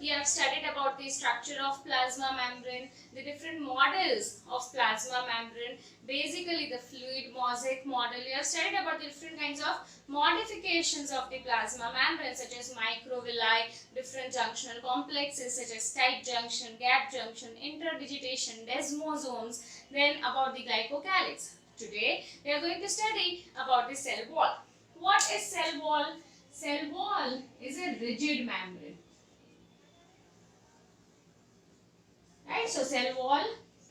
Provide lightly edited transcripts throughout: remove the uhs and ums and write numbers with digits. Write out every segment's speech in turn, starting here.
we have studied about the structure of plasma membrane, the different models of plasma membrane, basically the fluid mosaic model. We have studied about the different kinds of modifications of the plasma membrane, such as microvilli, different junctional complexes such as tight junction, gap junction, interdigitation, desmosomes, then about the glycocalyx. Today we are going to study about the cell wall. What is cell wall? Cell wall is a rigid membrane. Right? So cell wall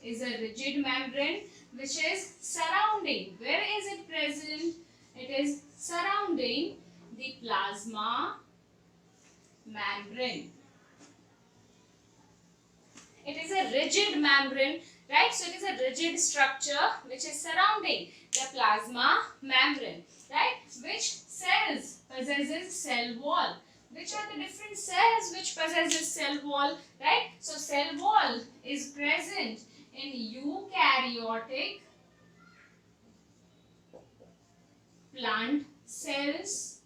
is a rigid membrane which is surrounding. Where is it present? It is surrounding the plasma membrane. It is a rigid membrane, right? So it is a rigid structure which is surrounding the plasma membrane, right? Which cells possesses cell wall? Which are the different cells which possesses cell wall, right? So cell wall is present in eukaryotic plant cells,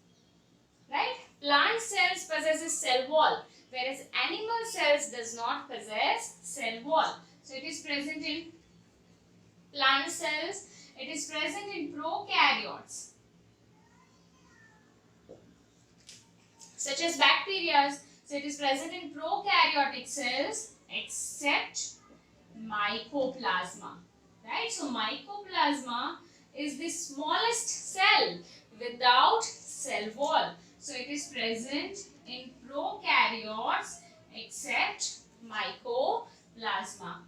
right? Plant cells possesses cell wall, whereas animal cells does not possess cell wall. So it is present in plant cells, it is present in prokaryotes such as bacteria. So it is present in prokaryotic cells except mycoplasma, right? So mycoplasma is the smallest cell without cell wall. So it is present in prokaryotes except mycoplasma,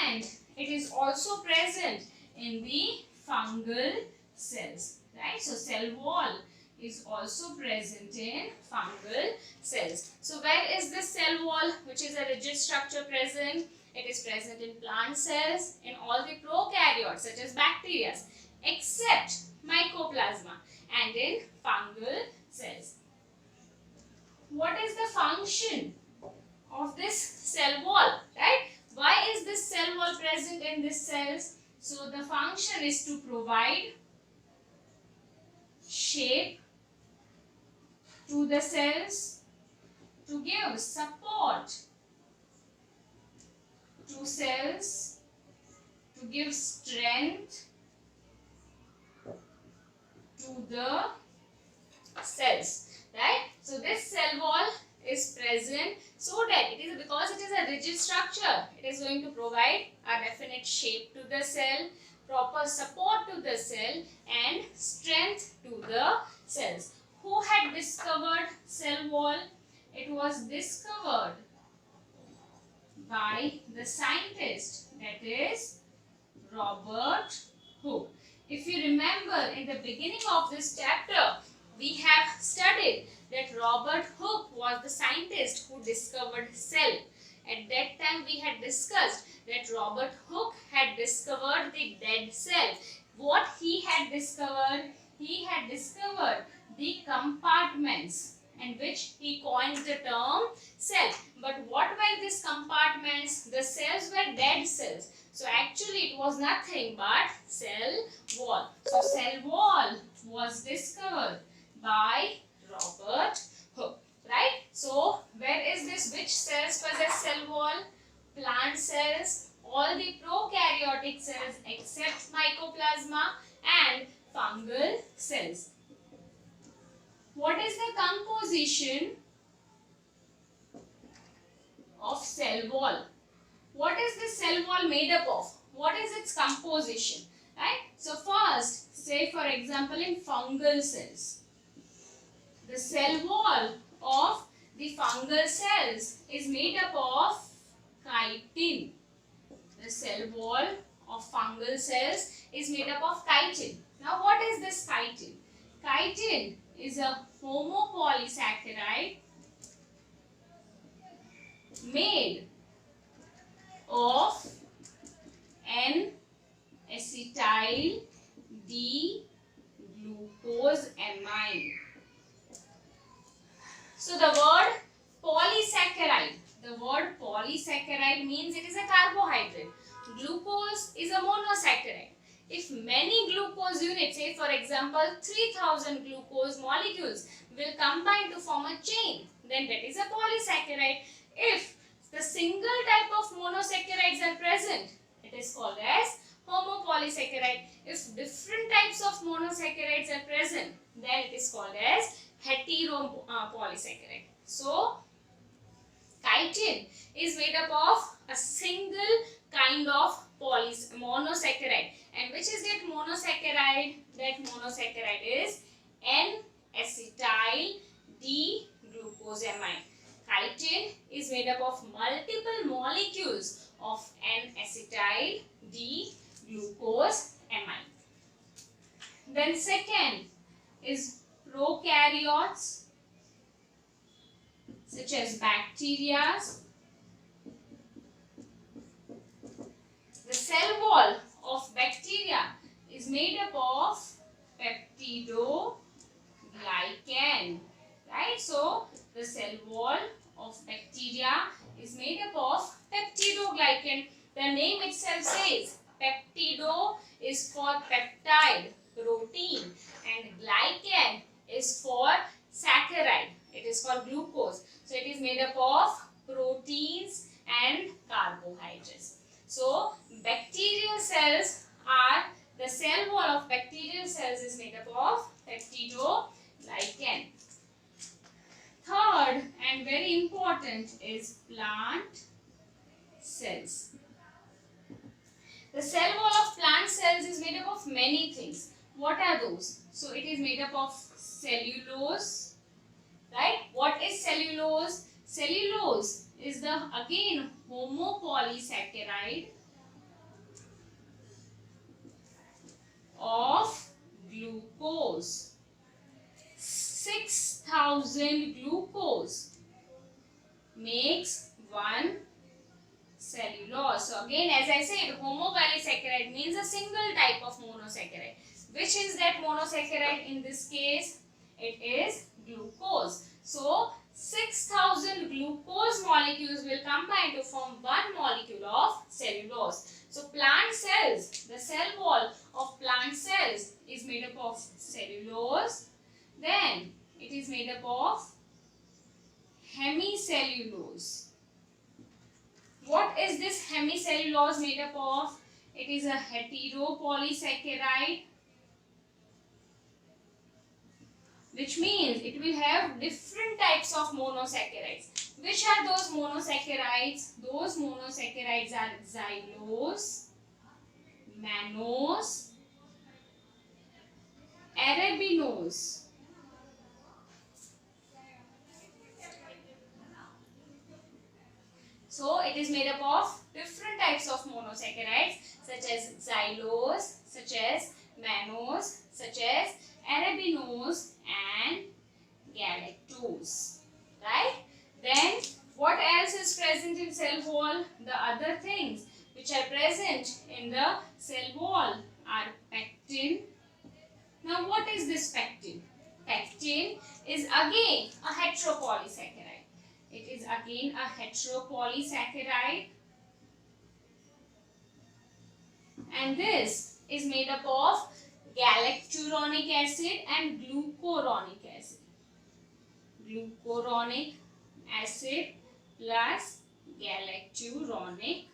and it is also present in the fungal cells, right? So cell wall is also present in fungal cells. So where is this cell wall, which is a rigid structure, present? It is present in plant cells, in all the prokaryotes such as bacteria, except mycoplasma, and in fungal cells. What is the function of this cell wall, right? Why is this cell wall present in these cells? So the function is to provide shape to the cells, to give support to cells, to give strength to the cells, right? So this cell wall is present so that it is, because it is a rigid structure, it is going to provide a definite shape to the cell, proper support to the cell, and strength to the cells. Who had discovered cell wall? It was discovered by the scientist, that is Robert Hooke. If you remember, in the beginning of this chapter, we have studied that Robert Hooke was the scientist who discovered cell. At that time, we had discussed that Robert Hooke had discovered the dead cell. What he had discovered? He had discovered the compartments, in which he coined the term cell. But what were these compartments? The cells were dead cells. So actually it was nothing but cell wall. So cell wall was discovered by Robert Hooke, right? So where is this? Which cells possess cell wall? Plant cells, all the prokaryotic cells except mycoplasma, and fungal cells. What is the composition of cell wall? What is this cell wall made up of? What is its composition? Right? So first, say for example in fungal cells, the cell wall of the fungal cells is made up of chitin. The cell wall of fungal cells is made up of chitin. Now what is this chitin? Chitin is a homopolysaccharide made of N-acetyl D-glucose amine. So the word polysaccharide means it is a carbohydrate. Glucose is a monosaccharide. If many glucose units, say for example 3000 glucose molecules will combine to form a chain, then that is a polysaccharide. If the single type of monosaccharides are present, it is called as homopolysaccharide. If different types of monosaccharides are present, then it is called as heteropolysaccharide. So, chitin is made up of a single kind of monosaccharide. And which is that monosaccharide? That monosaccharide is N-acetyl D-glucosamine. Chitin is made up of multiple molecules of N-acetyl D-glucosamine. Then second is prokaryotes such as bacteria. The cell wall of bacteria is made up of peptidoglycan, right? So the cell wall of bacteria is made up of peptidoglycan. The name itself says peptido is for peptide, protein, and glycan is for saccharide. It is for glucose. So it is made up of proteins and carbohydrates. So bacterial cells are, the cell wall of bacterial cells is made up of peptidoglycan. Third and very important is plant cells. The cell wall of plant cells is made up of many things. What are those? So it is made up of cellulose, right? What is cellulose? Cellulose is the again homopolysaccharide of glucose. 6,000 glucose makes one cellulose. So again, as I said, homopolysaccharide means a single type of monosaccharide. Which is that monosaccharide in this case? It is glucose. So 6,000 glucose molecules will combine to form one molecule of cellulose. So plant cells, the cell wall of plant cells is made up of cellulose. Then it is made up of hemicellulose. What is this hemicellulose made up of? It is a heteropolysaccharide, which means it will have different types of monosaccharides. Which are those monosaccharides? Those monosaccharides are xylose, mannose, arabinose. So it is made up of different types of monosaccharides such as xylose, such as mannose, such as arabinose and galactose, right? Then what else is present in cell wall? The other things which are present in the cell wall are pectin. Now what is this pectin? Pectin is again a heteropolysaccharide. It is again a heteropolysaccharide, and this is made up of galacturonic acid and glucuronic acid. Glucuronic acid plus galacturonic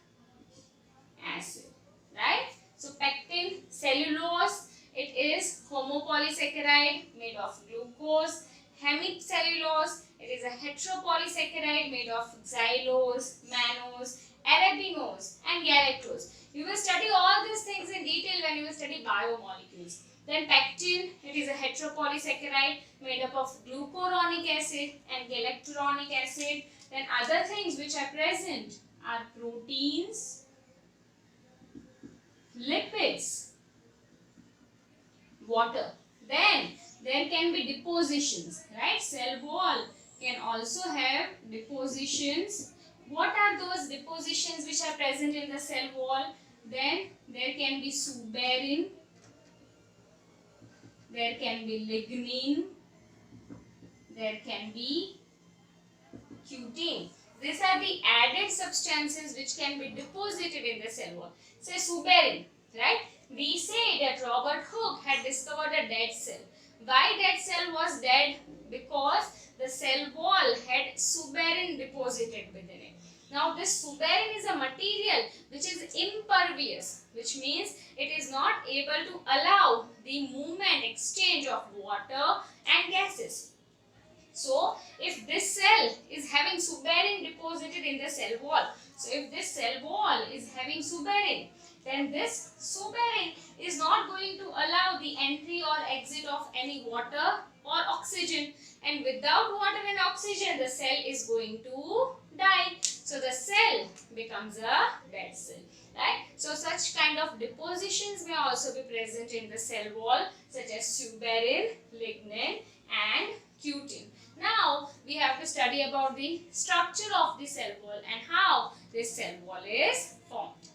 acid, right? So pectin, cellulose, it is homopolysaccharide made of glucose. Hemicellulose, it is a heteropolysaccharide made of xylose, mannose, arabinose and galactose. You will study all these things in detail when you will study biomolecules. Then pectin, it is a heteropolysaccharide made up of glucuronic acid and galacturonic acid. Then other things which are present are proteins, lipids, water. Then there can be depositions, right? Cell wall can also have depositions. What are those depositions which are present in the cell wall? Then there can be suberin, there can be lignin, there can be cutin. These are the added substances which can be deposited in the cell wall. Say suberin, right? We say that Robert Hooke had discovered a dead cell. Why dead cell was dead? Because the cell wall had suberin deposited within it. Now this suberin is a material which is impervious, which means it is not able to allow the movement, exchange of water and gases. So if this cell is having suberin deposited in the cell wall, so if this cell wall is having suberin, then this suberin is not going to allow the entry or exit of any water or oxygen, and without water and oxygen the cell is going to die. So the cell becomes a dead cell, right? So such kind of depositions may also be present in the cell wall, such as suberin, lignin and cutin. Now we have to study about the structure of the cell wall and how this cell wall is formed.